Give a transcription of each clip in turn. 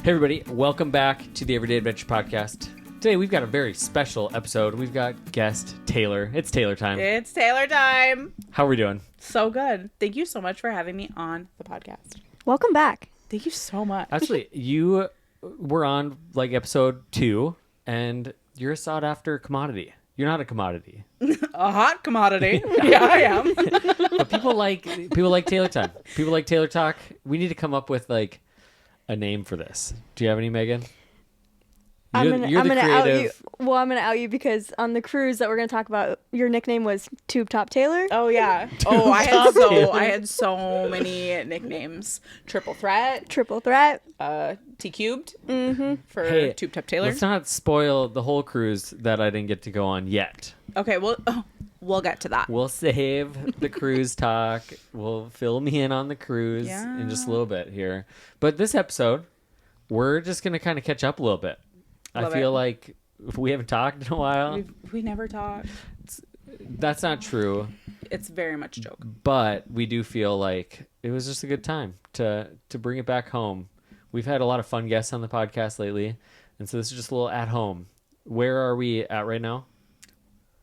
Hey everybody, welcome back to the Everyday Adventure Podcast. Today we've got a very special episode. We've got guest Taylor. It's Taylor time. It's Taylor time. How are we doing? So good. Thank you so much for having me on the podcast. Welcome back. Thank you so much. Actually, you were on like episode 2 and you're a sought after commodity. You're not a commodity. A hot commodity. Yeah, I am. But people like Taylor time. People like Taylor talk. We need to come up with like a name for this. Do you have any, Megan? I'm gonna out you. Well, I'm gonna out you because on the cruise that we're gonna talk about, your nickname was Tube Top Taylor. Oh yeah. I had so many nicknames. Triple Threat. T Cubed. Mm-hmm. For Tube Top Taylor. Let's not spoil the whole cruise that I didn't get to go on yet. Okay, well, we'll get to that. We'll save the cruise talk. We'll fill me in on the cruise in just a little bit here. But this episode, we're just going to kind of catch up a little bit. I feel like we haven't talked in a while. We never talk. That's not true. It's very much a joke. But we do feel like it was just a good time to bring it back home. We've had a lot of fun guests on the podcast lately. And so this is just a little at home. Where are we at right now?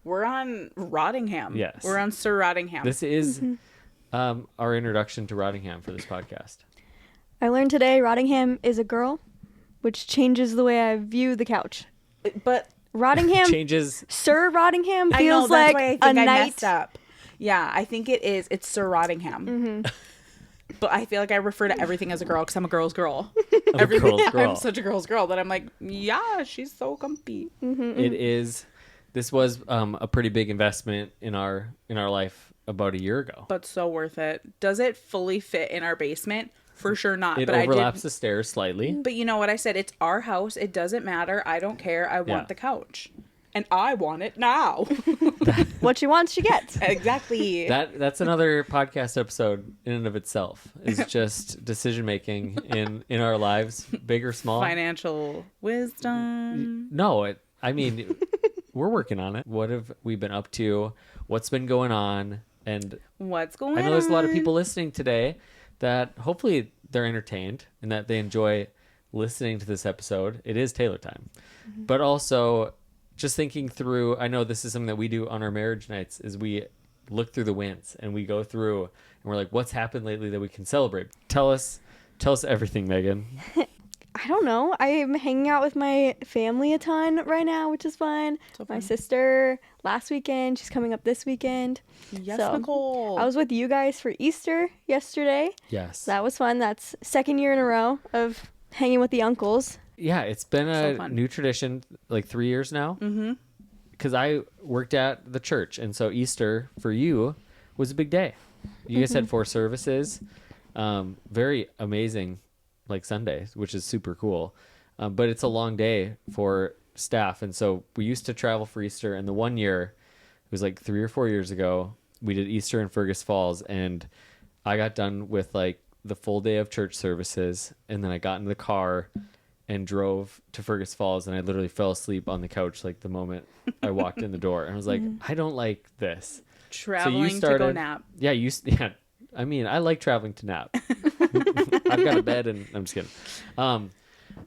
We're on Rottingham. Yes. We're on Sir Rottingham. This is our introduction to Rottingham for this podcast. I learned today Rottingham is a girl, which changes the way I view the couch. But Rottingham changes. Sir Rottingham feels I know, that's like why I think a I knight. messed up. Yeah, I think it is. It's Sir Rottingham. Mm-hmm. But I feel like I refer to everything as a girl because I'm a girl's girl. I'm such a girl's girl that I'm like, yeah, she's so comfy. Mm-hmm. It is. This was a pretty big investment in our life about a year ago. But so worth it. Does it fully fit in our basement? For sure not. It but overlaps the stairs slightly. But you know what I said? It's our house. It doesn't matter. I don't care. I want the couch. And I want it now. What she wants, she gets. Exactly. That's another podcast episode in and of itself. Is just decision making in our lives, big or small. Financial wisdom. No, I mean, we're working on it. What have we been up to? What's been going on? And What's going on? I know there's a lot of people listening today that hopefully they're entertained and that they enjoy listening to this episode. It is Taylor time. Mm-hmm. But also just thinking through, I know this is something that we do on our marriage nights, is we look through the wins and we go through and we're like, what's happened lately that we can celebrate? Tell us everything, Megan. I don't know. I'm hanging out with my family a ton right now, which is fun. So fun. My sister last weekend. She's coming up this weekend. Yes, so, Nicole. I was with you guys for Easter yesterday. Yes. So that was fun. That's second year in a row of hanging with the uncles. Yeah, it's been a new tradition, like 3 years now. Mm-hmm. Because I worked at the church, and so Easter for you was a big day. You guys had 4 services. Very amazing, like Sundays, which is super cool. But it's a long day for staff, and so we used to travel for Easter. And the one year, it was like 3 or 4 years ago, we did Easter in Fergus Falls, and I got done with like the full day of church services, and then I got in the car and drove to Fergus Falls, and I literally fell asleep on the couch like the moment I walked in the door. And I was like, I don't like this. Traveling to go nap. Yeah, I mean, I like traveling to nap. I've got a bed, and I'm just kidding.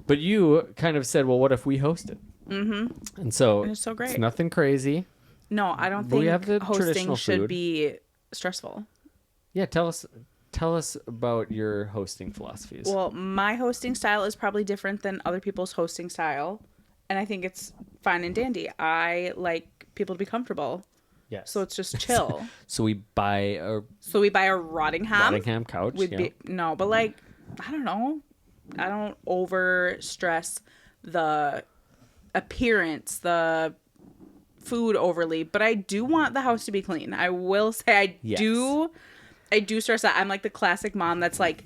But you kind of said, well, what if we hosted? Mm-hmm. And so it's so great. It's nothing crazy. No, I don't But we have the think hosting traditional should food. be stressful. Yeah, tell us about your hosting philosophies. Well, my hosting style is probably different than other people's hosting style, and I think it's fine and dandy. I like people to be comfortable. Yes. So it's just chill. So we buy a Rottingham couch. But like, I don't know. I don't over stress the appearance, the food overly, but I do want the house to be clean. I will say I do stress that. I'm like the classic mom that's like,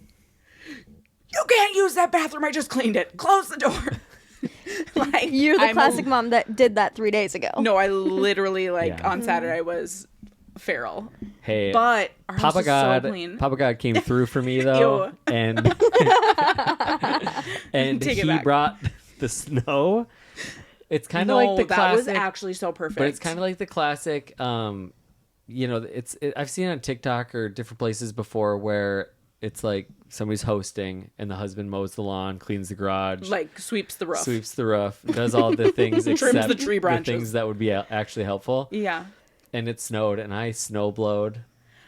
you can't use that bathroom. I just cleaned it. Close the door. Like, you're the classic mom that did that 3 days ago. No, I literally on Saturday was feral. Hey, but our house is so clean. Papa God came through for me though, and he brought the snow. It's kind of like the classic. That was actually so perfect. But it's kind of like the classic. I've seen it on TikTok or different places before where it's like somebody's hosting and the husband mows the lawn, cleans the garage, like sweeps the roof, does all the things except the tree branches, the things that would be actually helpful. Yeah. And it snowed, and I snowblowed.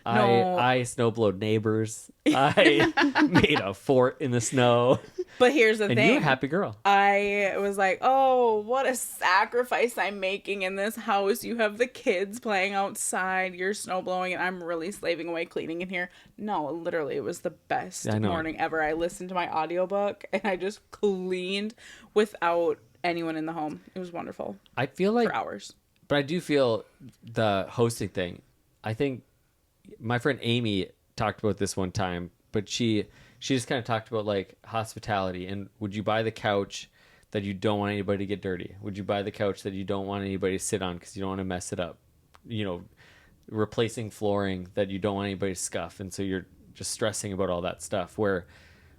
No. I snowblowed neighbors. I made a fort in the snow. But here's the thing. And you're a happy girl. I was like, oh, what a sacrifice I'm making in this house. You have the kids playing outside. You're snowblowing, and I'm really slaving away cleaning in here. No, literally, it was the best morning ever. I listened to my audiobook, and I just cleaned without anyone in the home. It was wonderful. I feel like... For hours. But I do feel the hosting thing. I think my friend Amy talked about this one time, but she just kind of talked about like hospitality and would you buy the couch that you don't want anybody to get dirty? Would you buy the couch that you don't want anybody to sit on because you don't want to mess it up? You know, replacing flooring that you don't want anybody to scuff, and so you're just stressing about all that stuff. Where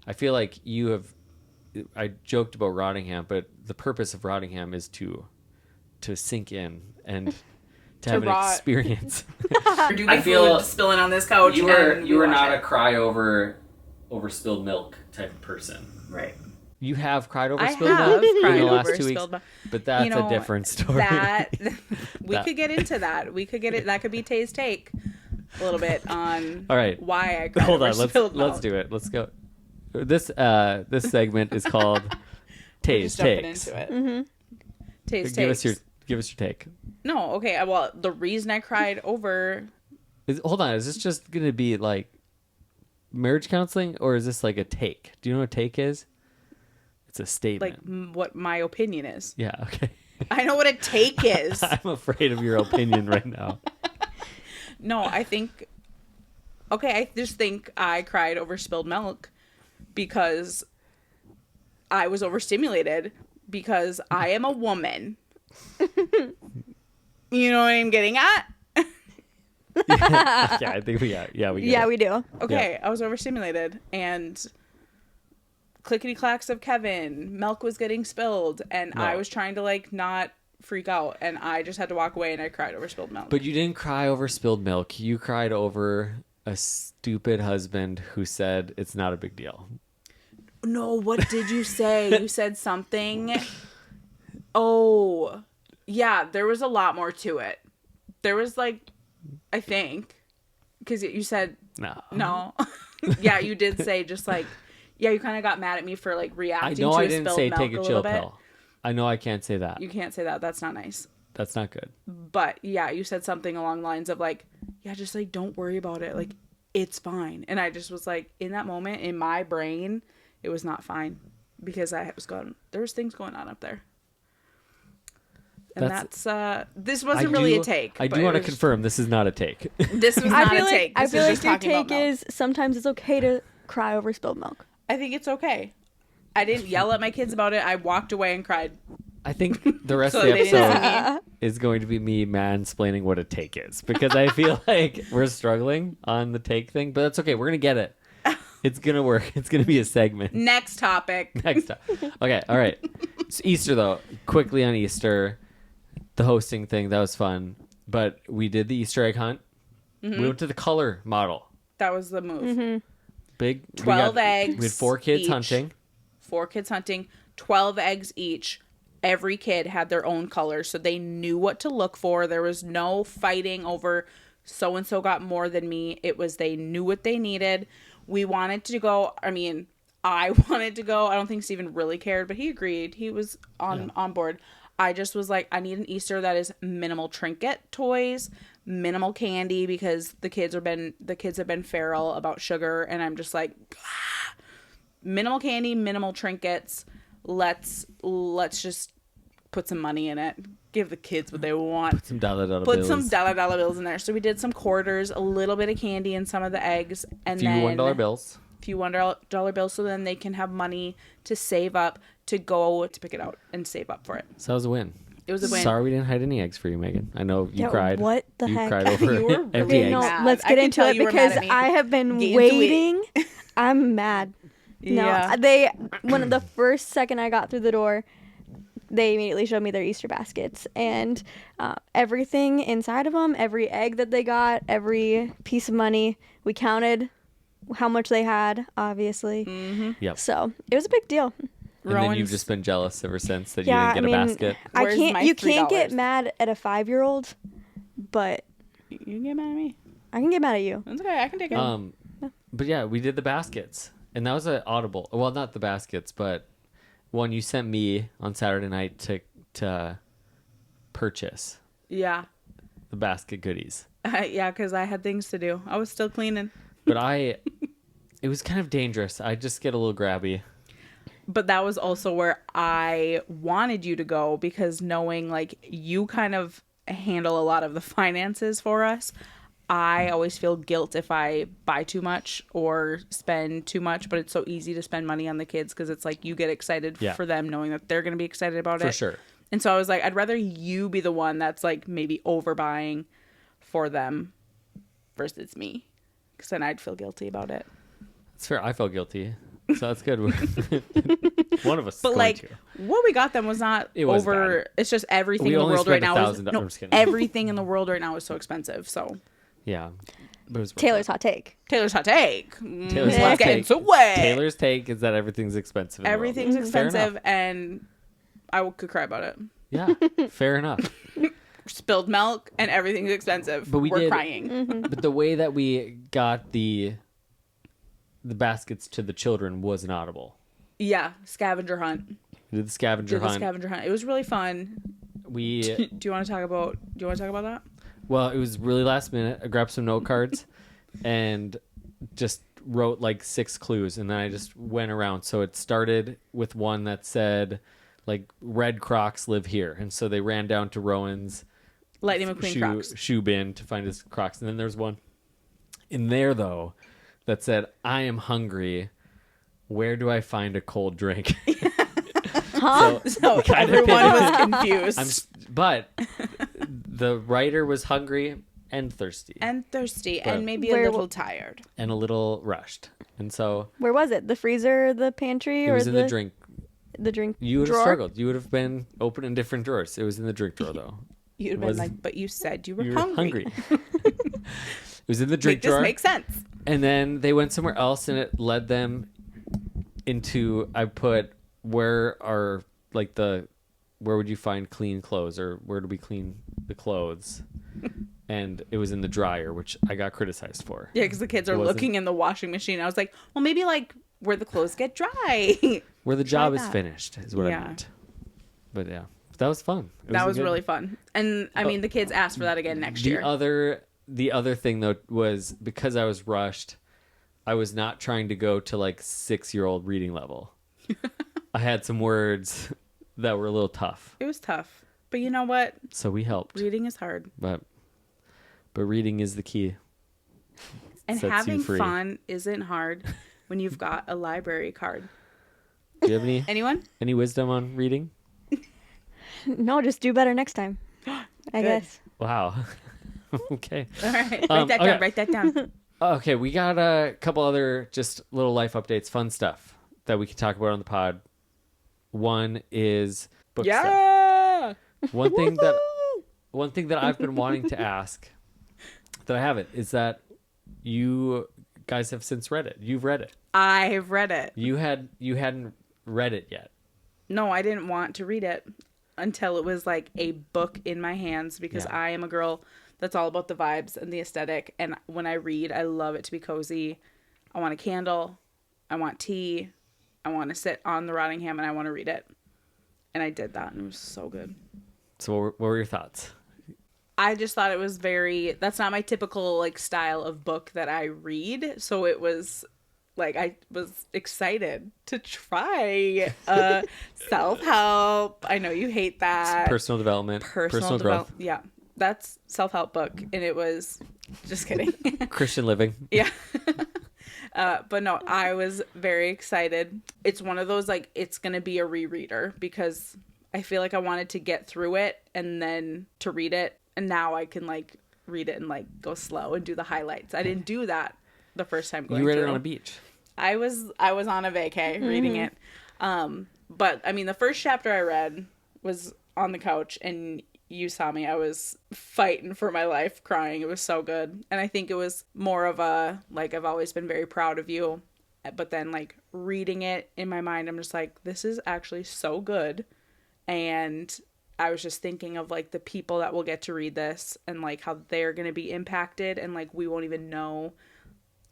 I feel like I joked about Rottingham, but the purpose of Rottingham is to sink in and to have an experience. I feel spilling on this couch. You were not a cry over spilled milk type of person, right? You have cried over spilled milk in the last 2 weeks, but that's a different story. We could get into that. We could get it. That could be Tay's take a little bit on all right. Why I cried over spilled milk. Let's do it. Let's go. This segment is called Tay's takes. Into it. Mm-hmm. Tay's takes. Give us your take. No, okay. Well, the reason I cried over... Hold on. Is this just going to be like marriage counseling, or is this like a take? Do you know what a take is? It's a statement. Like what my opinion is. Yeah, okay. I know what a take is. I'm afraid of your opinion right now. No, I think... Okay, I just think I cried over spilled milk because I was overstimulated because I am a woman. You know what I'm getting at? Yeah, I think we get it. We do. Okay, yeah. I was overstimulated and clickety clacks of Kevin, milk was getting spilled, and I was trying to like not freak out, and I just had to walk away, and I cried over spilled milk. But you didn't cry over spilled milk. You cried over a stupid husband who said it's not a big deal. No, what did you say? You said something. Oh, yeah, there was a lot more to it. There was like, I think, because you said no. Yeah, you did say just like, yeah, you kind of got mad at me for like reacting to a spilled milk a little bit. I know I didn't say take a chill pill. I know I can't say that. You can't say that. That's not nice. That's not good. But yeah, you said something along the lines of like, yeah, just like don't worry about it. Like it's fine. And I just was like, in that moment in my brain, it was not fine because there was things going on up there. And that's this wasn't really a take. I do want to confirm this is not a take. This was not a take. I feel like your take is sometimes it's okay to cry over spilled milk. I think it's okay. I didn't yell at my kids about it. I walked away and cried. I think the rest of the episode is going to be me mansplaining what a take is, because I feel like we're struggling on the take thing, but that's okay. We're going to get it. It's going to work. It's going to be a segment. Next topic. Okay. All right. It's Easter though. Quickly on Easter. The hosting thing, that was fun. But we did the Easter egg hunt. Mm-hmm. We went to the color model. That was the move. Mm-hmm. Big 12 eggs. We had 4 kids hunting. 4 kids hunting. 12 eggs each. Every kid had their own color, so they knew what to look for. There was no fighting over so-and-so got more than me. It was they knew what they needed. We wanted to go. I mean, I wanted to go. I don't think Steven really cared, but he agreed. He was on board. I just was like, I need an Easter that is minimal trinket toys, minimal candy, because the kids have been feral about sugar, and I'm just like, minimal candy, minimal trinkets. Let's just put some money in it. Give the kids what they want. Put some dollar bills. Put some dollar bills in there. So we did some quarters, a little bit of candy, and some of the eggs, and few $1 bills. Few $1 bills, so then they can have money to save up to go to pick it out and save up for it. So it was a win. It was a win. Sorry we didn't hide any eggs for you, Megan. I know you cried. What the you heck? Cried over you were empty really eggs. mad. Let's get into it because I have been waiting. I'm mad. Yeah. When the first second I got through the door, they immediately showed me their Easter baskets, and everything inside of them, every egg that they got, every piece of money, we counted. how much they had, obviously. Mm-hmm. Yep. So it was a big deal. And then you've just been jealous ever since that you didn't get a basket. You can't get mad at a 5-year-old, but you can get mad at me. I can get mad at you. That's okay. I can take it. But yeah, we did the baskets, and that was an audible. Well, not the baskets, but one you sent me on Saturday night to purchase. Yeah. The basket goodies. Yeah, because I had things to do. I was still cleaning. But it was kind of dangerous. I just get a little grabby. But that was also where I wanted you to go, because knowing like you kind of handle a lot of the finances for us, I always feel guilt if I buy too much or spend too much, but it's so easy to spend money on the kids because it's like you get excited for them knowing that they're going to be excited about it. For sure. And so I was like, I'd rather you be the one that's like maybe overbuying for them versus me, because then I'd feel guilty about it. That's fair. I felt guilty. So that's good. One of us. But like, what we got them was not over. Bad. It's just everything in the world right now. Everything in the world right now is so expensive. So yeah, but it was Taylor's hot take. Taylor's hot take. Taylor's take is that everything's expensive. Everything's expensive, and I could cry about it. Yeah, fair enough. Spilled milk and everything's expensive. But we're crying. Mm-hmm. But the way that we got the baskets to the children was an audible. Yeah, scavenger hunt. We did the scavenger hunt. It was really fun. Do you want to talk about that? Well, it was really last minute. I grabbed some note cards and just wrote like 6 clues, and then I just went around. So it started with one that said like red Crocs live here, and so they ran down to Rowan's Lightning McQueen Crocs shoe bin to find his Crocs. And then there's one in there though that said, I am hungry. Where do I find a cold drink? Huh? So everyone was confused. But the writer was hungry and thirsty. And maybe a little tired. And a little rushed. And so... Where was it? The freezer, the pantry? It was in the drink. The drink You would drawer? have struggled. You would have been opening different drawers. It was in the drink drawer, though. You'd have been like, but you said you were hungry. It was in the drink drawer. This makes sense. And then they went somewhere else, and it led them into... I put, where would you find clean clothes, or where do we clean the clothes? And it was in the dryer, which I got criticized for. Yeah, because the kids are looking in the washing machine. I was like, well, maybe like where the clothes get dry. Where the job is finished is what I meant. But yeah, that was fun. That was really fun. And I mean, the kids asked for that again next year. The other thing though was, because I was rushed, I was not trying to go to like 6-year-old reading level. I had some words that were a little tough. It was tough. But you know what? So we helped. Reading is hard. But reading is the key. And having fun isn't hard when you've got a library card. Do you have any wisdom on reading? No, just do better next time. I guess. Wow. Okay. All right. Write that down. Okay, we got a couple other just little life updates, fun stuff that we can talk about on the pod. One is book stuff. One thing that I've been wanting to ask that I haven't is that you guys have since read it. You've read it. I've read it. You hadn't read it yet. No, I didn't want to read it until it was like a book in my hands, because I am a girl that's all about the vibes and the aesthetic. And when I read, I love it to be cozy. I want a candle. I want tea. I want to sit on the Rottingham and I want to read it. And I did that, and it was so good. So what were your thoughts? I just thought it was that's not my typical like style of book that I read. So it was like, I was excited to try self-help. I know you hate that. Personal development. Personal growth. Yeah. That's self-help book. And it was, just kidding. Christian living. Yeah. But no, I was very excited. It's one of those, like, it's going to be a rereader, because I feel like I wanted to get through it and then to read it. And now I can like read it and like go slow and do the highlights. I didn't do that the first time going through. You read it on a beach. I was on a vacay reading it. But I mean, the first chapter I read was on the couch, and you saw me. I was fighting for my life, crying. It was so good. And I think it was more of a, like, I've always been very proud of you. But then, like, reading it in my mind, I'm just like, this is actually so good. And I was just thinking of, like, the people that will get to read this and, like, how they're going to be impacted. And, like, we won't even know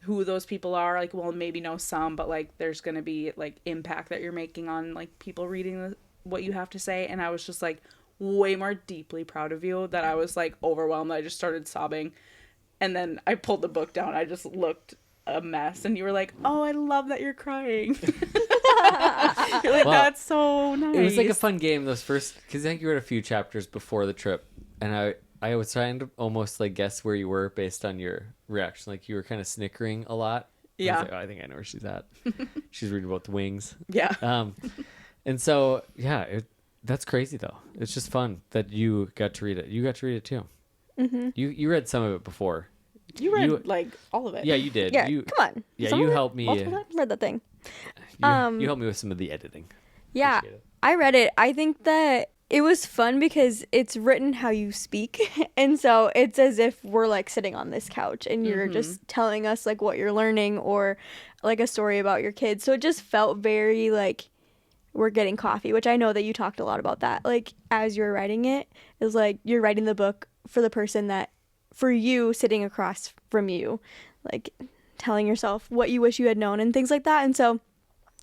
who those people are. Like, we'll maybe know some, but, like, there's going to be, like, impact that you're making on, like, people reading what you have to say. And I was just, like, way more deeply proud of you that I was, like, overwhelmed. I just started sobbing. And then I pulled the book down. I just looked a mess. And you were like, oh, I love that you're crying. You're like, well, that's so nice. It was like a fun game, those first, because I think you read a few chapters before the trip. And I was trying to almost, like, guess where you were based on your reaction. Like, you were kind of snickering a lot. Yeah. I was like, oh, I think I know where she's at. She's reading about the wings. Yeah. And so, yeah, that's crazy, though. It's just fun that you got to read it. You got to read it, too. Mm-hmm. You read some of it before. You read, like, all of it. Yeah, you did. Yeah, come on. Yeah, you helped me. I read that thing. You helped me with some of the editing. Yeah, I read it. I think that it was fun because it's written how you speak. And so it's as if we're, like, sitting on this couch and you're just telling us, like, what you're learning or, like, a story about your kids. So it just felt very, like, we're getting coffee, which I know that you talked a lot about that. Like, as you're writing it, it was like you're writing the book for the person that, for you, sitting across from you, like, telling yourself what you wish you had known and things like that. And so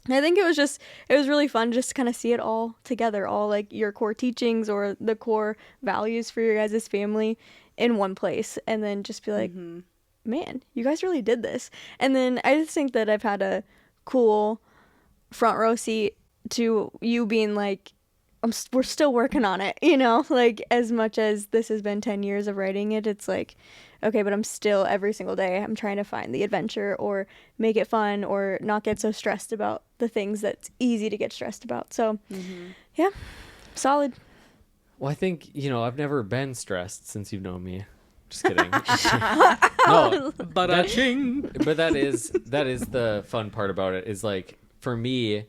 I think it was really fun just to kind of see it all together, all, like, your core teachings or the core values for your guys' family in one place. And then just be like, man, you guys really did this. And then I just think that I've had a cool front row seat to you being like, we're still working on it, you know, like, as much as this has been 10 years of writing it, it's like, okay, but I'm still, every single day, I'm trying to find the adventure or make it fun or not get so stressed about the things that's easy to get stressed about. So, yeah, solid. Well, I think, I've never been stressed since you've known me. Just kidding. No, but that is the fun part about it is, like, for me,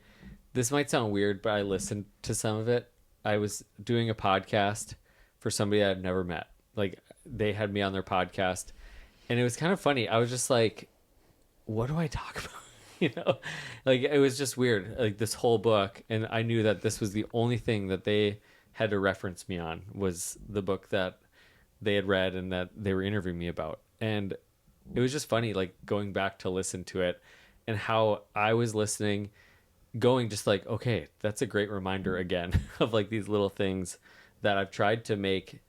this might sound weird, but I listened to some of it. I was doing a podcast for somebody I've never met. Like, they had me on their podcast, and it was kind of funny. I was just like, what do I talk about? Like, it was just weird, like, this whole book. And I knew that this was the only thing that they had to reference me on was the book that they had read and that they were interviewing me about. And it was just funny, like, going back to listen to it and how I was listening, going just like, okay, that's a great reminder again of, like, these little things that I've tried to make.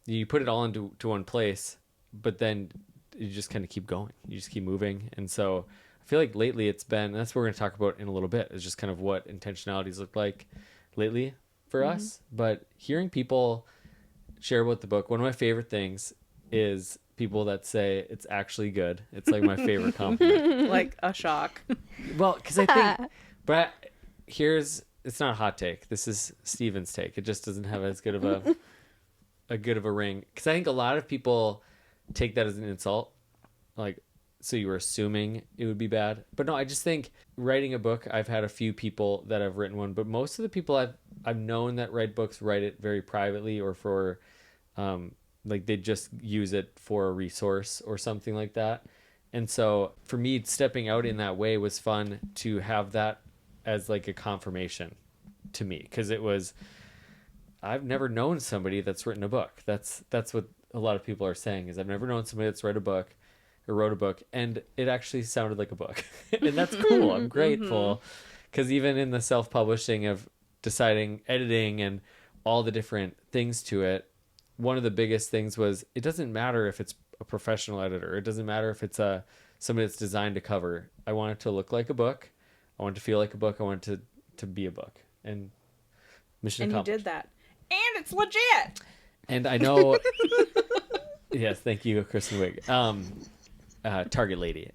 You put it all into one place, but then you just kind of keep going. You just keep moving. And so I feel like lately it's been, that's what we're going to talk about in a little bit, is just kind of what intentionalities look like lately for us. But hearing people share about the book, one of my favorite things is people that say it's actually good. It's, like, my favorite compliment. Like a shock. Well, because I think... But it's not a hot take. This is Steven's take. It just doesn't have as good of a ring. Because I think a lot of people take that as an insult. Like, so you were assuming it would be bad. But no, I just think writing a book, I've had a few people that have written one, but most of the people I've known that write books write it very privately or for, like, they just use it for a resource or something like that. And so for me, stepping out in that way was fun to have that as, like, a confirmation to me, because I've never known somebody that's written a book. That's what a lot of people are saying, is I've never known somebody that's wrote a book, and it actually sounded like a book. And that's cool. I'm grateful, because even in the self-publishing of deciding editing and all the different things to it, one of the biggest things was, it doesn't matter if it's a professional editor. It doesn't matter if it's somebody that's designed to cover. I want it to look like a book. I want it to feel like a book. I want it to be a book. And mission accomplished. And you did that. And it's legit. And I know... Yes, thank you, Kristen Wiig. Target lady.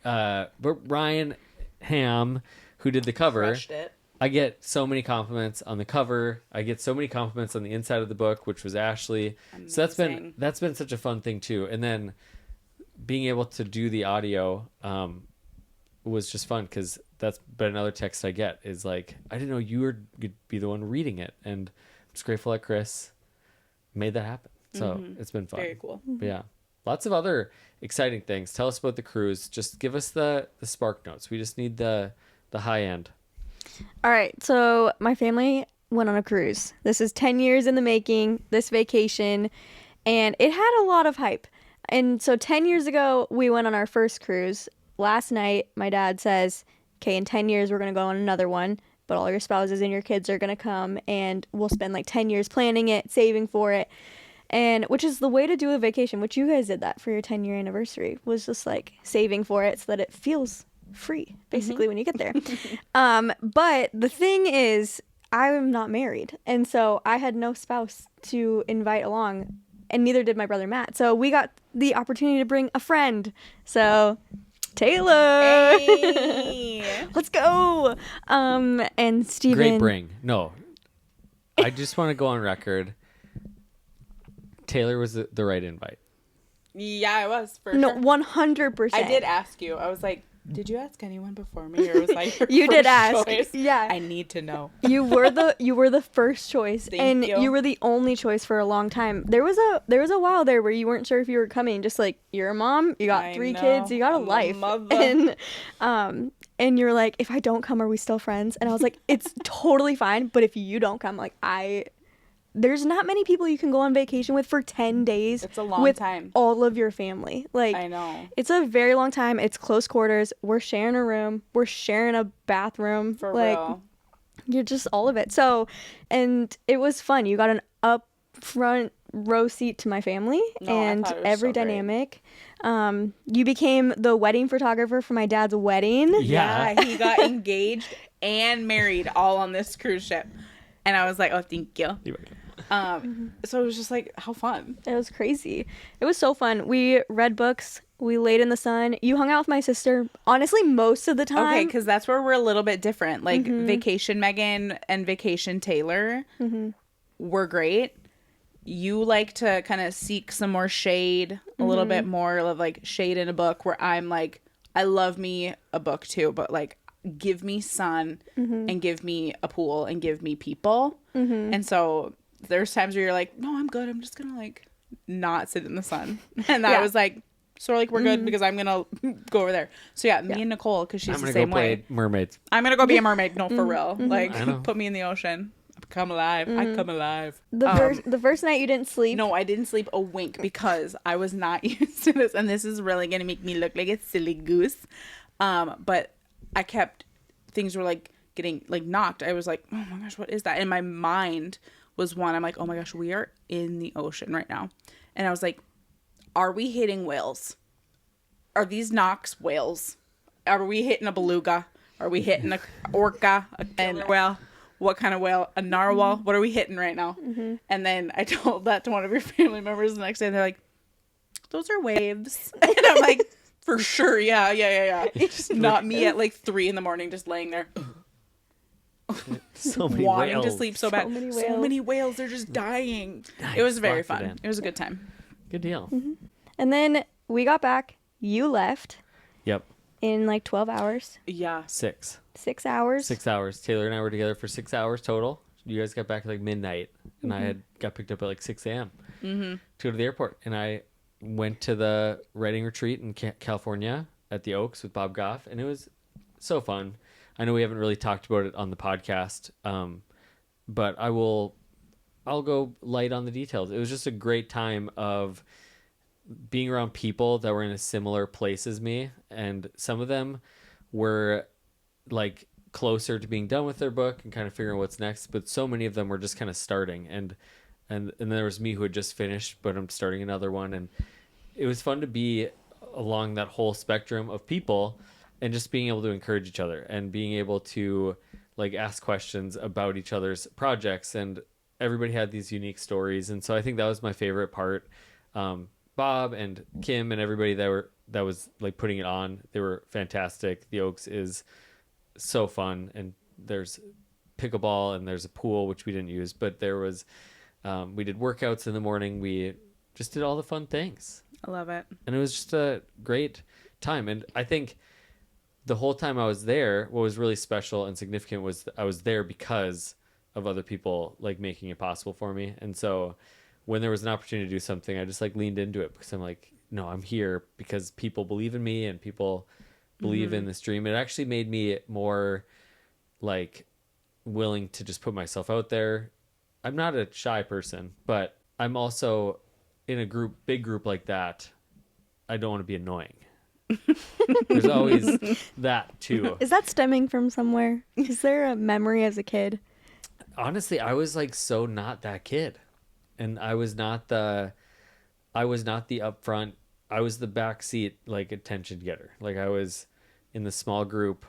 But Ryan Ham, who did the cover... Crushed it. I get so many compliments on the cover. I get so many compliments on the inside of the book, which was Ashley. Amazing. So that's been such a fun thing too. And then being able to do the audio was just fun, because that's been another text I get is like, I didn't know you would be the one reading it. And I'm just grateful that Chris made that happen. So it's been fun. Very cool. But yeah, lots of other exciting things. Tell us about the cruise. Just give us the spark notes. We just need the high end. All right. So my family went on a cruise. This is 10 years in the making, this vacation, and it had a lot of hype. And so 10 years ago, we went on our first cruise. Last night, my dad says, okay, in 10 years, we're going to go on another one, but all your spouses and your kids are going to come, and we'll spend like 10 years planning it, saving for it. And which is the way to do a vacation, which you guys did that for your 10-year anniversary, was just like saving for it so that it feels free, basically, when you get there. But the thing is, I'm not married. And so I had no spouse to invite along, and neither did my brother Matt. So we got the opportunity to bring a friend. So Taylor, Hey. let's go. And Steven. Great bring. No, I just want to go on record. Taylor was the right invite. Yeah, I was for No, sure. 100%. I did ask you. I was like, did you ask anyone before me, or was I your You did first ask. choice? Yeah. I need to know. You were the first choice. Thank you. You were the only choice for a long time. There was a while there where you weren't sure if you were coming. Just like, you're a mom, you got I 3 know. kids, you got a I'm a life. mother. And you're like, if I don't come, are we still friends? And I was like, it's totally fine, but if you don't come, like there's not many people you can go on vacation with for 10 days. It's a long with time. all of your family. Like, I know. it's a very long time. It's close quarters. We're sharing a room. We're sharing a bathroom. For like, real. You're just all of it. So, and it was fun. You got an up front row seat to my family, No, I and thought it was every so great. dynamic. You became the wedding photographer for my dad's wedding. Yeah. He got engaged and married all on this cruise ship. And I was like, oh, thank you. So it was just like, how fun. It was crazy. It was so fun. We read books. We laid in the sun. You hung out with my sister, honestly, most of the time. Okay, because that's where we're a little bit different. Like, Vacation Megan and Vacation Taylor were great. You like to kind of seek some more shade, a little bit more of like shade in a book, where I'm like, I love me a book too, but like, give me sun and give me a pool and give me people. And so there's times where you're like, no, I'm good. I'm just going to like not sit in the sun. And I was like, so like, we're good because I'm going to go over there. So yeah, me and Nicole, because she's the same way. Mermaids. I'm going to go be a mermaid. No, for real. Like, I know. put me in the ocean. I come alive. I come alive. The first night you didn't sleep. No, I didn't sleep a wink because I was not used to this. And this is really going to make me look like a silly goose. But I kept, things were like getting like knocked. I was like, oh my gosh, what is that? And my mind was one. I'm like, oh my gosh, we are in the ocean right now. And I was like, are we hitting whales? Are these knocks whales? Are we hitting a beluga? Are we hitting a orca? A killer whale? What kind of whale? A narwhal? What are we hitting right now? And then I told that to one of your family members the next day. And they're like, those are waves. And I'm like, for sure. Yeah. Not me at like 3 a.m. just laying there. So many wanting whales. to sleep so bad. many So whales. many whales. They're just dying. Nice. It was very Locked it fun. in. It was a good time. Good deal. And then we got back. You left Yep. in like 12 hours. Yeah. 6 hours. 6 hours. Taylor and I were together for 6 hours total. You guys got back at like midnight, and I had got picked up at like 6 a.m. To go to the airport, and I went to the writing retreat in California at the Oaks with Bob Goff, and it was so fun. I know we haven't really talked about it on the podcast, but I'll go light on the details. It was just a great time of being around people that were in a similar place as me, and some of them were like closer to being done with their book and kind of figuring what's next, but so many of them were just kind of starting, and there was me who had just finished, but I'm starting another one, and it was fun to be along that whole spectrum of people and just being able to encourage each other and being able to like ask questions about each other's projects, and everybody had these unique stories, and so I think that was my favorite part. Bob and Kim and everybody that was like putting it on, they were fantastic. The Oaks is so fun, and there's pickleball and there's a pool, which we didn't use, but there was we did workouts in the morning. We just did all the fun things. I love it. And it was just a great time. And I think the whole time I was there, what was really special and significant was I was there because of other people like making it possible for me. And so when there was an opportunity to do something, I just like leaned into it because I'm like, no, I'm here because people believe in me and people believe in this dream. It actually made me more like willing to just put myself out there. I'm not a shy person, but I'm also in a big group like that. I don't want to be annoying. There's always that too. Is that stemming from somewhere? Is there a memory as a kid? Honestly, I was like so not that kid. And I was not the upfront, I was the backseat like attention getter. Like I was in the small group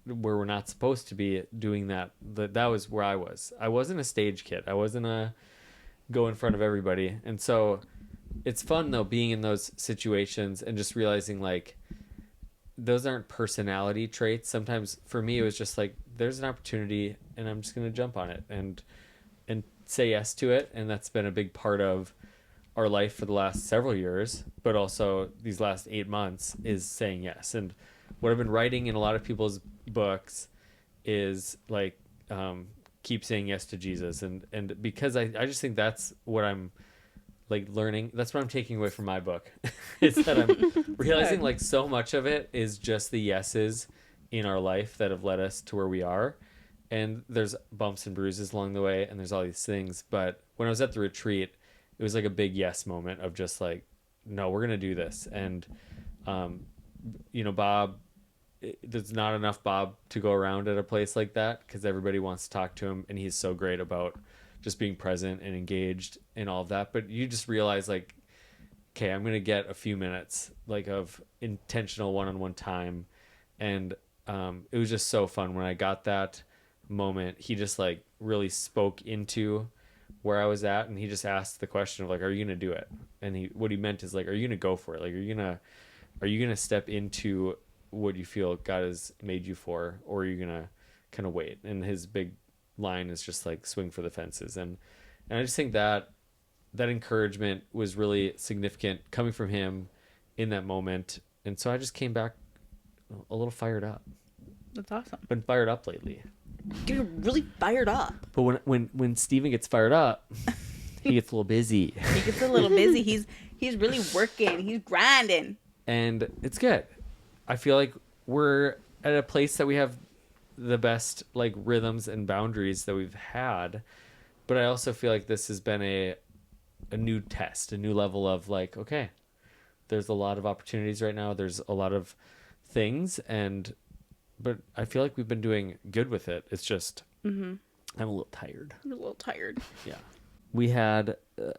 where we're not supposed to be doing that. That was where I was. I wasn't a stage kid. I wasn't a go in front of everybody. And so it's fun though being in those situations and just realizing like those aren't personality traits. Sometimes for me it was just like there's an opportunity and I'm just going to jump on it and say yes to it. And that's been a big part of our life for the last several years, but also these last 8 months is saying yes. And what I've been writing in a lot of people's books is like keep saying yes to Jesus. And because I just think that's what I'm like learning. That's what I'm taking away from my book is that I'm realizing like so much of it is just the yeses in our life that have led us to where we are. And there's bumps and bruises along the way and there's all these things. But when I was at the retreat, it was like a big yes moment of just like, no, we're going to do this. And, Bob, there's not enough Bob to go around at a place like that because everybody wants to talk to him. And he's so great about just being present and engaged in all of that. But you just realize like, okay, I'm going to get a few minutes like of intentional one-on-one time. And it was just so fun when I got that moment. He just like really spoke into where I was at, and he just asked the question of like, are you gonna do it? And what he meant is like, are you gonna go for it? Like, are you gonna step into what you feel God has made you for, or are you gonna kind of wait? And his big line is just like swing for the fences. And I just think that encouragement was really significant coming from him in that moment. And so I just came back a little fired up. That's awesome. Been fired up lately. Getting really fired up. But when Steven gets fired up, he gets a little busy. He gets a little busy. He's really working. He's grinding. And it's good. I feel like we're at a place that we have the best like rhythms and boundaries that we've had. But I also feel like this has been a new test, a new level of like, okay, there's a lot of opportunities right now. There's a lot of things but I feel like we've been doing good with it. It's just, I'm a little tired. I'm a little tired. Yeah. We had,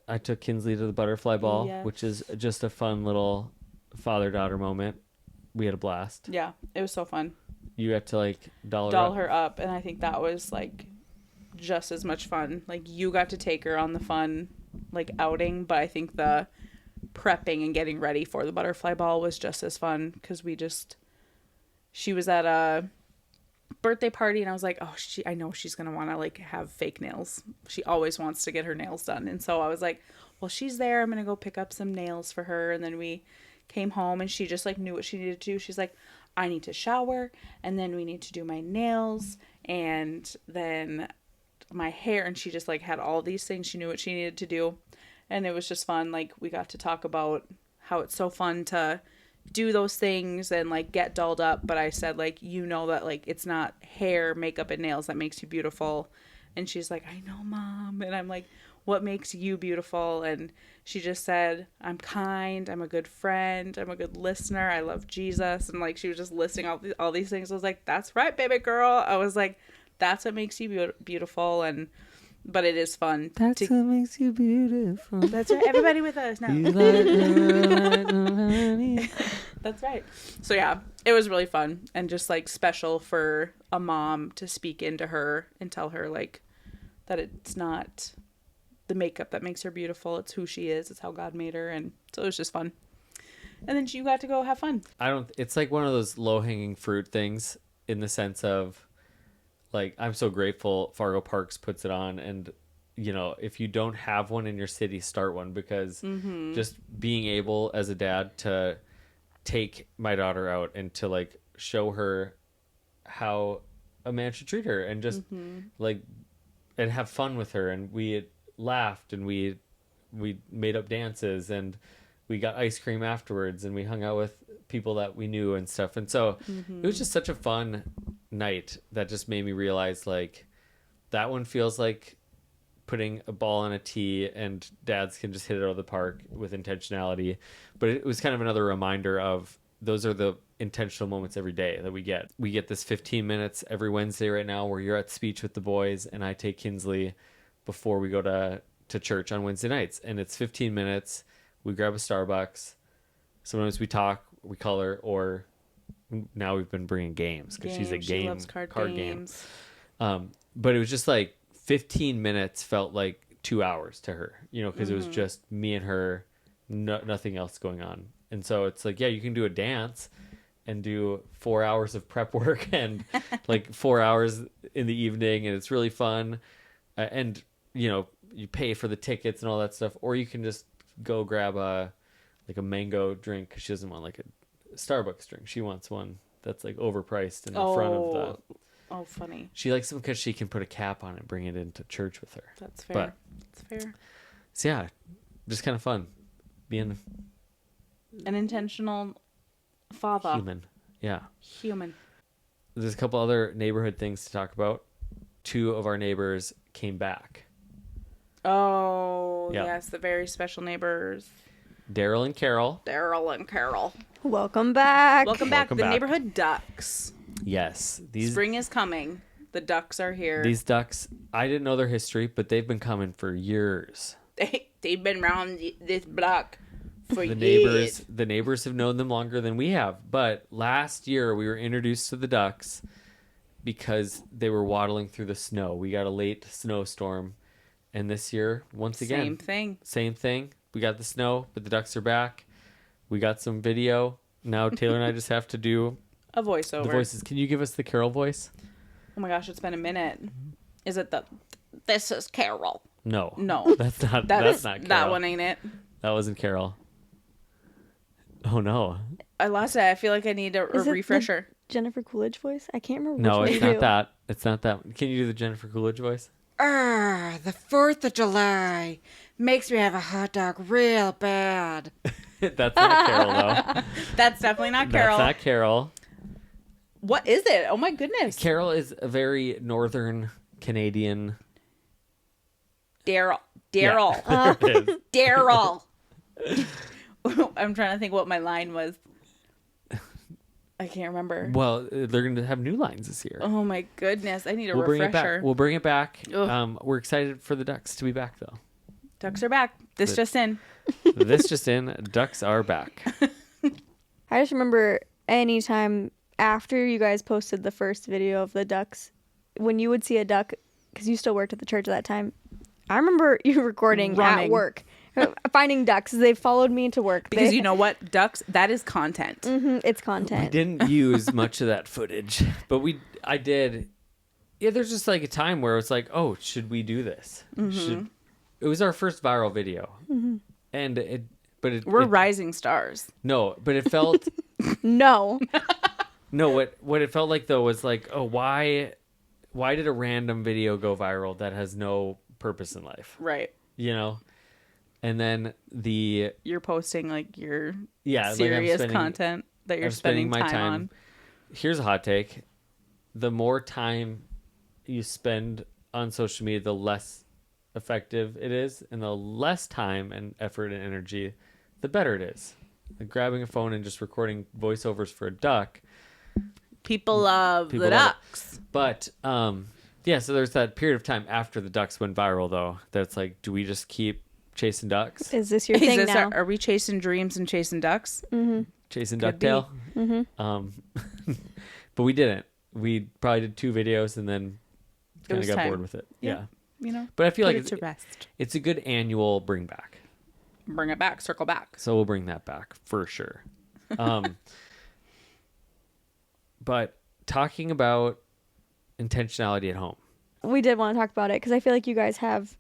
I took Kinsley to the butterfly ball, Yes. which is just a fun little father-daughter moment. We had a blast. Yeah, it was so fun. You had to like doll her up. And I think that was like just as much fun. Like you got to take her on the fun like outing, but I think the prepping and getting ready for the butterfly ball was just as fun because she was at a birthday party and I was like, oh, I know she's going to want to like have fake nails. She always wants to get her nails done. And so I was like, well, she's there. I'm going to go pick up some nails for her. And then we came home and she just like knew what she needed to do. She's like, I need to shower and then we need to do my nails and then my hair. And she just like had all these things. She knew what she needed to do. And it was just fun. Like we got to talk about how it's so fun to do those things and like get dolled up, but I said like that like it's not hair, makeup, and nails that makes you beautiful. And she's like, I know, Mom. And I'm like, what makes you beautiful? And she just said, I'm kind, I'm a good friend, I'm a good listener, I love Jesus. And like she was just listing all these things. I was like, that's right, baby girl. I was like, that's what makes you beautiful. But it is fun. That's what makes you beautiful. That's right. Everybody with us now. You like honey. That's right. So yeah, it was really fun and just like special for a mom to speak into her and tell her like that it's not the makeup that makes her beautiful. It's who she is. It's how God made her. And so it was just fun. And then you got to go have fun. It's like one of those low hanging fruit things in the sense of, like, I'm so grateful Fargo Parks puts it on. And, if you don't have one in your city, start one because just being able as a dad to take my daughter out and to, like, show her how a man should treat her and just, like, and have fun with her. And we laughed and we we made up dances, and we got ice cream afterwards, and we hung out with people that we knew and stuff. And so it was just such a fun night that just made me realize, like, that one feels like putting a ball on a tee and dads can just hit it out of the park with intentionality. But it was kind of another reminder of those are the intentional moments every day that we get. We get this 15 minutes every Wednesday right now where you're at speech with the boys and I take Kinsley before we go to church on Wednesday nights. And it's 15 minutes. We grab a Starbucks. Sometimes we talk, we color, or now we've been bringing games because she's a game, she loves card games. But it was just like 15 minutes felt like 2 hours to her, you know, because it was just me and her, nothing else going on. And so it's like, yeah, you can do a dance and do 4 hours of prep work and like 4 hours in the evening, and it's really fun. And, you know, you pay for the tickets and all that stuff, or you can just go grab a mango drink because she doesn't want like a Starbucks drink. She wants one that's like overpriced in the front of the... Oh, funny. She likes it because she can put a cap on it and bring it into church with her. That's fair. That's fair. So yeah, just kind of fun being an intentional father. Human. Yeah. Human. There's a couple other neighborhood things to talk about. 2 of our neighbors came back. Oh, yes. The very special neighbors. Daryl and Carol. Welcome back. Welcome back. The neighborhood ducks. Yes. Spring is coming. The ducks are here. These ducks, I didn't know their history, but they've been coming for years. They've been around this block for years. The neighbors have known them longer than we have. But last year we were introduced to the ducks because they were waddling through the snow. We got a late snowstorm. And this year, once again, same thing. We got the snow, but the ducks are back. We got some video. Now Taylor and I just have to do a voiceover. The voices. Can you give us the Carol voice? Oh my gosh, it's been a minute. Is it this is Carol? No. That's not Carol. That one ain't it. That wasn't Carol. Oh no. I lost it. I feel like I need a refresher. Jennifer Coolidge voice? I can't remember. No, it's not that. It's not that. Can you do the Jennifer Coolidge voice? The 4th of July makes me have a hot dog real bad. That's not Carol, though. That's definitely not Carol. That's not Carol. What is it? Oh my goodness. Carol is a very northern Canadian. Daryl. Yeah, Daryl. I'm trying to think what my line was. I can't remember. Well, they're going to have new lines this year. Oh my goodness. I need a refresher. We'll bring it back. We're excited for the ducks to be back, though. Ducks are back. This just in. Ducks are back. I just remember anytime after you guys posted the first video of the ducks, when you would see a duck, because you still worked at the church at that time, I remember you recording at work. Finding ducks. They followed me into work. Because you know what? Ducks, that is content. It's content. We didn't use much of that footage, but I did. Yeah, there's just like a time where it's like, oh, should we do this? It was our first viral video. And we're rising stars. No, but it felt... No. No, what it felt like, though, was like, oh, why did a random video go viral that has no purpose in life? Right. You know? And then you're posting like your serious content that you're spending my time on. Here's a hot take. The more time you spend on social media, the less effective it is, and the less time and effort and energy, the better it is. Like grabbing a phone and just recording voiceovers for a duck. People love the ducks. But so there's that period of time after the ducks went viral, though, that's like, do we just keep chasing ducks? Is this your thing now? Are we chasing dreams and chasing ducks? Chasing ducktail? But we didn't. We probably did 2 videos and then kind of got bored with it. Yeah. You know, but I feel like it's a good annual bring back. Bring it back, circle back. So we'll bring that back for sure. But talking about intentionality at home. We did want to talk about it because I feel like you guys have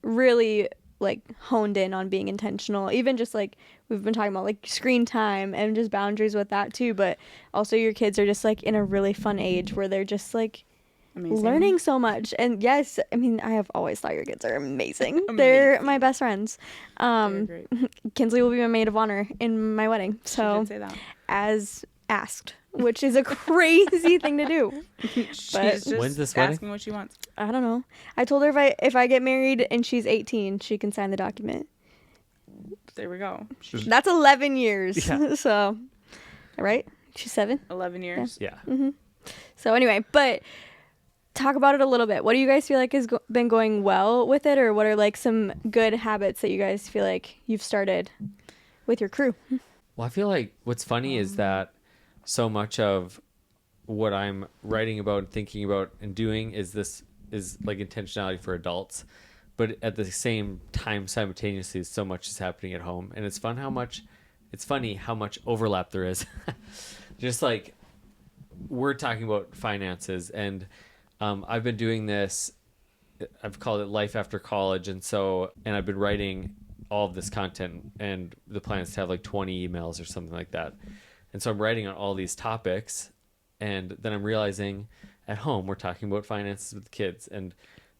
really like honed in on being intentional. Even just like we've been talking about like screen time and just boundaries with that too. But also your kids are just like in a really fun age where they're just like learning so much. And yes, I mean, I have always thought your kids are amazing. They're my best friends. They're great. Kinsley will be my maid of honor in my wedding. So She did say that. as asked, which is a crazy thing to do. She's But just when's this wedding? asking what she wants. I don't know. I told her if I get married and she's 18, she can sign the document. There we go. That's 11 years. Yeah. So, right? She's 7. 11 years. Yeah. So anyway, but talk about it a little bit. What do you guys feel like has been going well with it, or what are like some good habits that you guys feel like you've started with your crew? Well, I feel like what's funny is that so much of what I'm writing about and thinking about and doing is like intentionality for adults, but at the same time, simultaneously, so much is happening at home, and it's funny how much overlap there is. Just like we're talking about finances, and I've been doing this. I've called it Life After College, and I've been writing all of this content, and the plan is to have like 20 emails or something like that. And so I'm writing on all these topics, and then I'm realizing at home we're talking about finances with the kids, and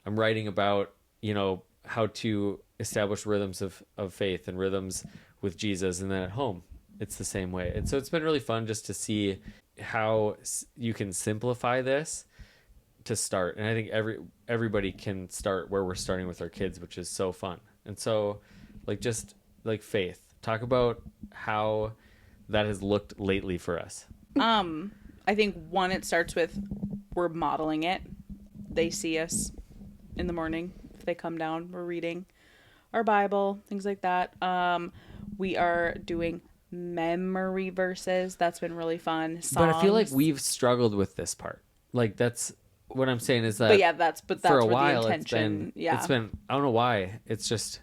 I'm writing about, how to establish rhythms of faith and rhythms with Jesus, and then at home it's the same way. And so it's been really fun just to see how you can simplify this to start. And I think everybody can start where we're starting with our kids, which is so fun. And so just faith, talk about how that has looked lately for us. I think it starts with we're modeling it. They see us in the morning. If they come down, we're reading our Bible, things like that. We are doing memory verses. That's been really fun. Songs. But I feel like we've struggled with this part. Like that's what I'm saying is that. But yeah, that's for a where while the intention. it's been I don't know why. It's just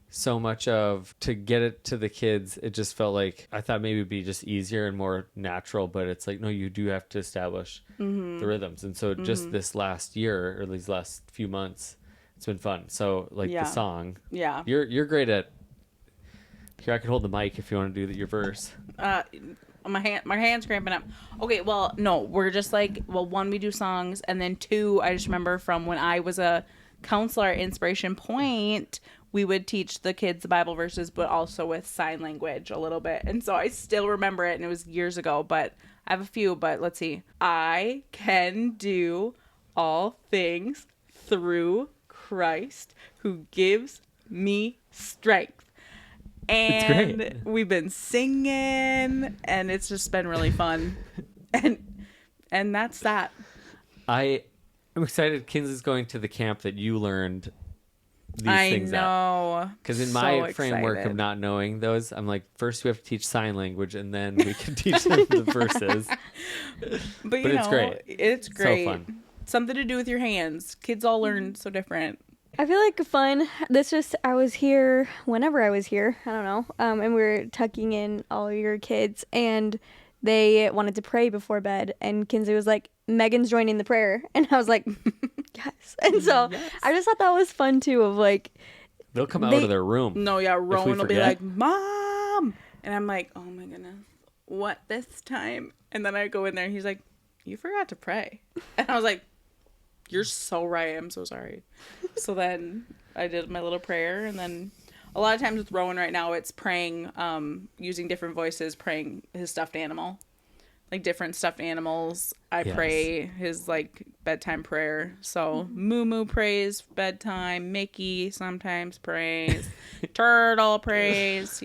so much to get it to the kids. It just felt like I thought maybe it'd be just easier and more natural, but it's like, no, you do have to establish the rhythms. And so just this last year or these last few months, it's been fun. So the song, you're great at. Here, I could hold the mic if you want to do your verse. My hand's cramping up. Okay, well, no, we're just one, we do songs, and then 2, I just remember from when I was a counselor at Inspiration Point, we would teach the kids the Bible verses, but also with sign language a little bit. And so I still remember it, and it was years ago, but I have a few, but let's see. I can do all things through Christ who gives me strength. And we've been singing, and it's just been really fun. and that's that. I'm excited Kinsley's going to the camp that you learned these things at. I know. Because in my framework of not knowing those, I'm like, first we have to teach sign language, and then we can teach them the verses. But it's great. It's great. So fun. Something to do with your hands. Kids all learn so different. I feel like fun. I was here whenever I was here. I don't know. And we were tucking in all your kids, and they wanted to pray before bed. And Kinsley was like, Megan's joining the prayer. And I was like, yes. And so I just thought that was fun too, of they'll come out of their room. No, yeah, Rowan will be like, Mom. And I'm like, oh my goodness, what this time? And then I go in there and he's like, you forgot to pray. And I was like, you're so right. I'm so sorry. So then I did my little prayer, and then a lot of times with Rowan right now, it's praying, using different voices, praying his stuffed animal, different stuffed animals. I pray his bedtime prayer. So Moo Moo prays bedtime. Mickey sometimes prays. Turtle prays.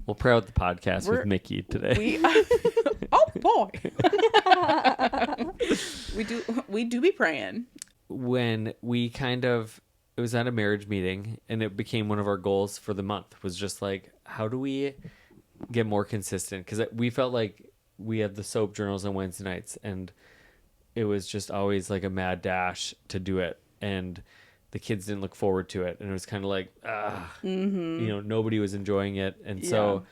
We'll pray out the podcast with Mickey today. Oh boy. We do be praying. When we it was at a marriage meeting, and it became one of our goals for the month, was just how do we get more consistent? Because we felt like we had the soap journals on Wednesday nights, and it was just always a mad dash to do it, and the kids didn't look forward to it, and it was kind of nobody was enjoying it, and so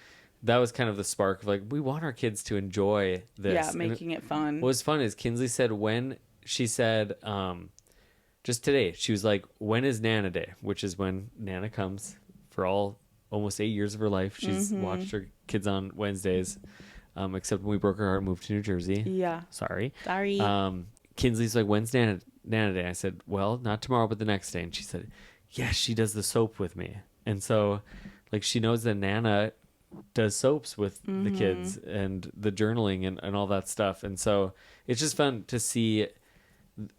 that was kind of the spark of we want our kids to enjoy this. Yeah, making it fun. What was fun is Kinsley said just today, she was like, when is Nana Day? Which is when Nana comes for almost 8 years of her life. She's watched her kids on Wednesdays, except when we broke her heart and moved to New Jersey. Yeah. Sorry. Kinsley's like, when's Nana Day? I said, well, not tomorrow, but the next day. And she said, yes, she does the soap with me. And so like she knows that Nana does soaps with the kids and the journaling and all that stuff. And so it's just fun to see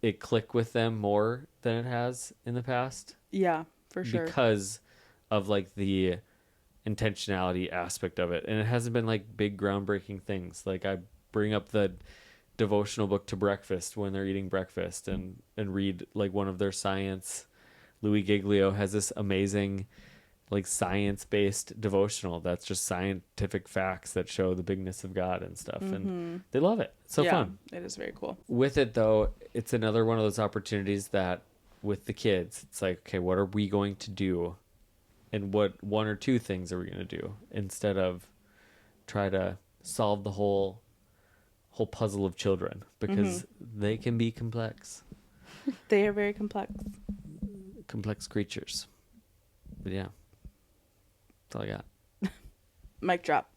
it click with them more than it has in the past. Yeah, for sure. Because of like the intentionality aspect of it. And it hasn't been like big groundbreaking things. Like I bring up the devotional book to breakfast when they're eating breakfast and read like one of their science. Louis Giglio has this amazing like science-based devotional that's just scientific facts that show the bigness of God and stuff. And they love it. It's so fun. It is very cool. With it though, it's another one of those opportunities that with the kids, it's like, okay, what are we going to do? And what one or two things are we going to do instead of try to solve the whole puzzle of children, because they can be complex. They are very complex Creatures. But yeah, that's all I got. Mic drop.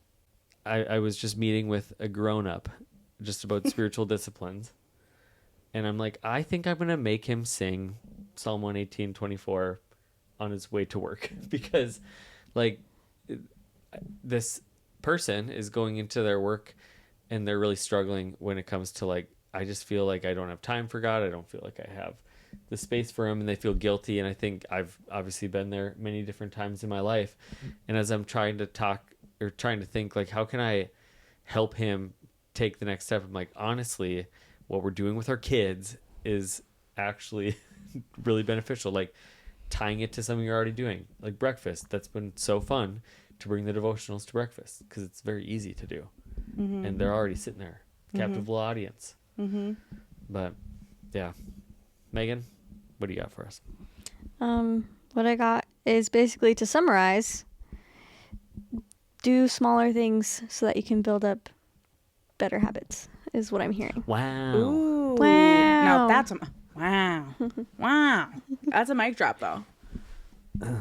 I was just meeting with a grown-up just about spiritual disciplines. And I'm like, I think I'm going to make him sing Psalm 118:24 on his way to work, because like this person is going into their work and they're really struggling when it comes to like, I just feel like I don't have time for God. I don't feel like I have the space for him, and they feel guilty. And I think I've obviously been there many different times in my life. And as I'm trying to think like, how can I help him take the next step? I'm like, honestly, what we're doing with our kids is actually really beneficial. Like tying it to something you're already doing, like breakfast. That's been so fun to bring the devotionals to breakfast because it's very easy to do. And they're already sitting there, captive little audience. But yeah, Megan, what do you got for us? What I got is basically, to summarize, do smaller things so that you can build up better habits, is what I'm hearing. Wow. Ooh. Wow. Now that's wow. That's a mic drop though.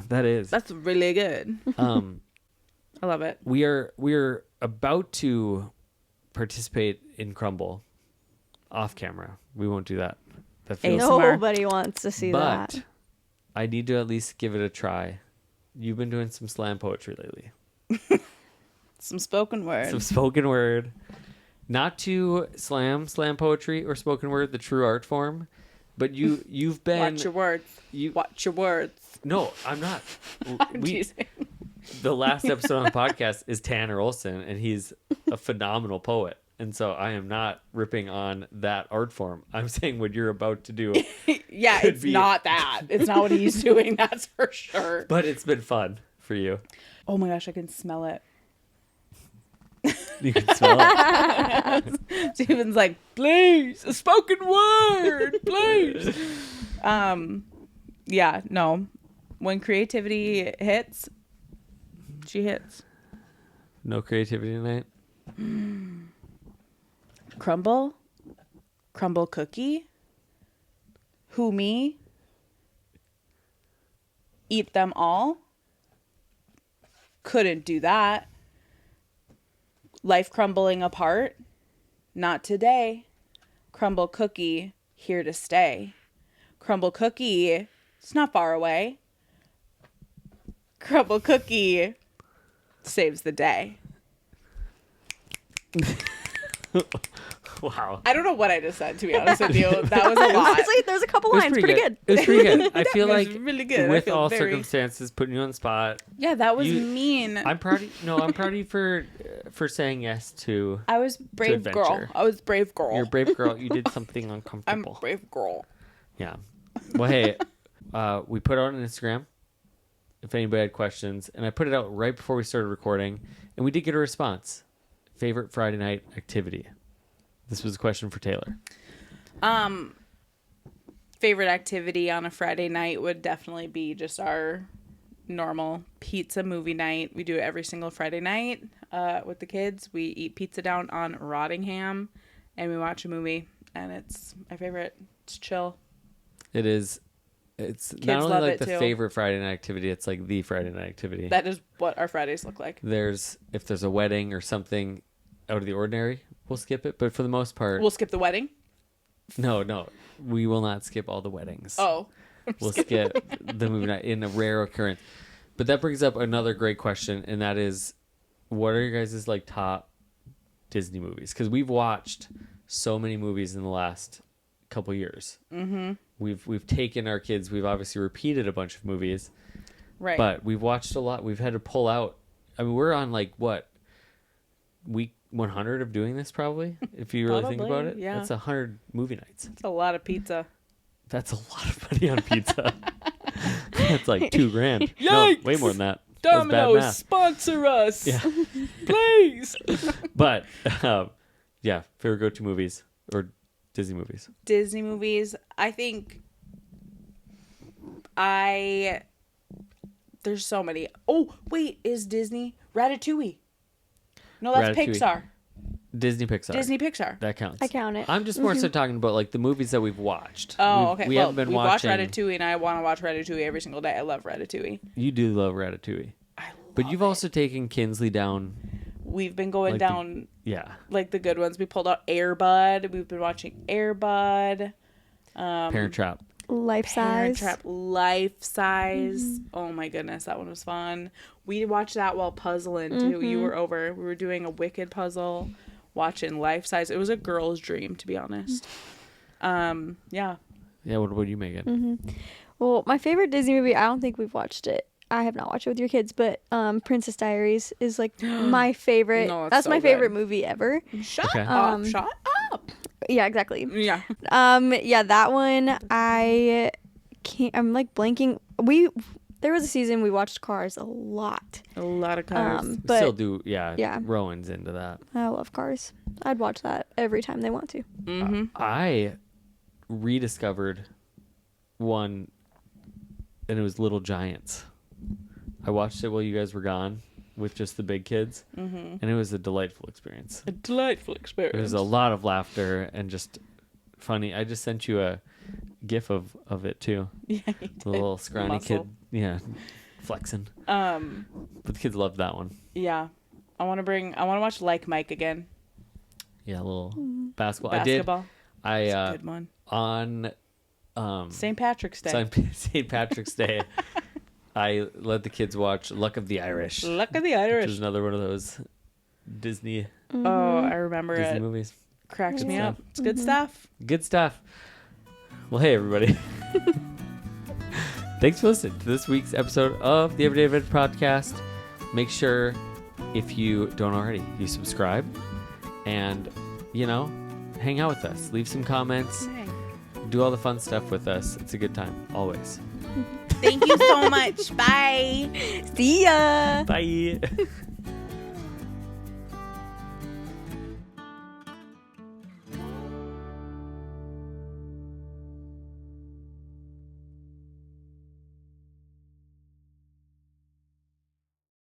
That is. That's really good. I love it. We're about to participate in Crumbl off camera. We won't do that. That feels Nobody wants to see but that. I need to at least give it a try. You've been doing some slam poetry lately. Some spoken word. Some spoken word. Not to slam poetry or spoken word, the true art form, but you've been... Watch your words. Watch your words. No, I'm not. I'm teasing. The last episode on the podcast is Tanner Olson, and he's a phenomenal poet. And so I am not ripping on that art form. I'm saying what you're about to do. Yeah, it's not that. It's not what he's doing, that's for sure. But it's been fun for you. Oh my gosh, I can smell it. You can smell it. Steven's like, please, a spoken word, please. Yeah, no. When creativity hits, she hits. No creativity tonight? Crumbl cookie, who me, eat them all, couldn't do that. Life crumbling apart, not today. Crumbl cookie, here to stay. Crumbl cookie, it's not far away. Crumbl cookie saves the day. Wow. I don't know what I just said, to be honest with you. That was a lot. Honestly, there's a couple lines. Pretty good. It was pretty good. I feel That was like really good. with I feel all very... circumstances, putting you on the spot. Yeah, that was mean. I'm proud of you for saying yes to. I was brave girl. adventure. I was brave girl. You're a brave girl. You did something I'm uncomfortable. a brave girl. Yeah. Well, hey, we put it on Instagram if anybody had questions, and I put it out right before we started recording, and we did get a response. Favorite Friday night activity? This was a question for Taylor. Favorite activity on a Friday night would definitely be just our normal pizza movie night. We do it every single Friday night with the kids. We eat pizza down on Rottingham, and we watch a movie, and it's my favorite. It's chill. It is. It's Kids not only love like it the too. favorite Friday night activity, it's like the Friday night activity. That is what our Fridays look like. If there's a wedding or something out of the ordinary, we'll skip it. But for the most part, We'll skip the wedding. No. We will not skip all the weddings. Oh. We'll skip the movie night in a rare occurrence. But that brings up another great question, and that is, what are your guys' like top Disney movies? Because we've watched so many movies in the last couple years. Mm-hmm. We've taken our kids. We've obviously repeated a bunch of movies, Right. but we've watched a lot. We've had to pull out. I mean, we're on like what, week 100 of doing this probably. If you really think Probably, about it, yeah. that's 100 movie nights. It's a lot of pizza. That's a lot of money on pizza. That's like $2,000. No, Yikes! way more than that. That's bad Domino's, math. sponsor us. Yeah. Please. But yeah, favorite go-to movies or Disney movies. Disney movies. I think there's so many. Oh, wait, is Disney Ratatouille? No, that's Ratatouille. Pixar. Disney Pixar. Disney Pixar. That counts. I count it. I'm just more so talking about like the movies that we've watched. Oh, okay. We well, haven't been we watching. watch Ratatouille, and I want to watch Ratatouille every single day. I love Ratatouille. You do love Ratatouille. But you've also taken Kinsley down. We've been going Like down Yeah. like the good ones. We pulled out Air Bud. We've been watching Air Bud. Parent Trap. Life Parent size. Trap Life Size. Oh my goodness, that one was fun. We watched that while puzzling too. You were over. We were doing a Wicked puzzle, watching Life Size. It was a girl's dream, to be honest. Yeah. Yeah, what about you, Megan? Well, my favorite Disney movie, I don't think we've watched it. I have not watched it with your kids, but Princess Diaries is like my favorite. No, it's that's so my favorite good. movie ever. Shut Okay. up. Shut up. Yeah, exactly. Yeah. Yeah, that one I can't. I'm like blanking. There was a season we watched Cars a lot. A lot of cars. We But still do, yeah. yeah. Rowan's into that. I love Cars. I'd watch that every time they want to. I rediscovered one, and it was Little Giants. I watched it while you guys were gone with just the big kids, and it was a delightful experience. A delightful experience. It was a lot of laughter and just funny. I just sent you a gif of it too. Yeah, you did. The little scrawny Muscle. kid, yeah, flexing. But the kids loved that one. Yeah. I want to watch Like Mike again. Yeah, a little basketball. Basketball. I It's did. a good one. On St. Patrick's Day. St. Patrick's Day, I let the kids watch Luck of the Irish, Luck of the which Irish. is another one of those Disney Oh, I remember Disney it. movies. Cracks me stuff. up. It's good stuff. Good stuff. Well, hey, everybody. Thanks for listening to this week's episode of the Everyday Adventure Podcast. Make sure, if you don't already, you subscribe and, hang out with us. Leave some comments. Do all the fun stuff with us. It's a good time, always. Thank you so much. Bye. See ya. Bye.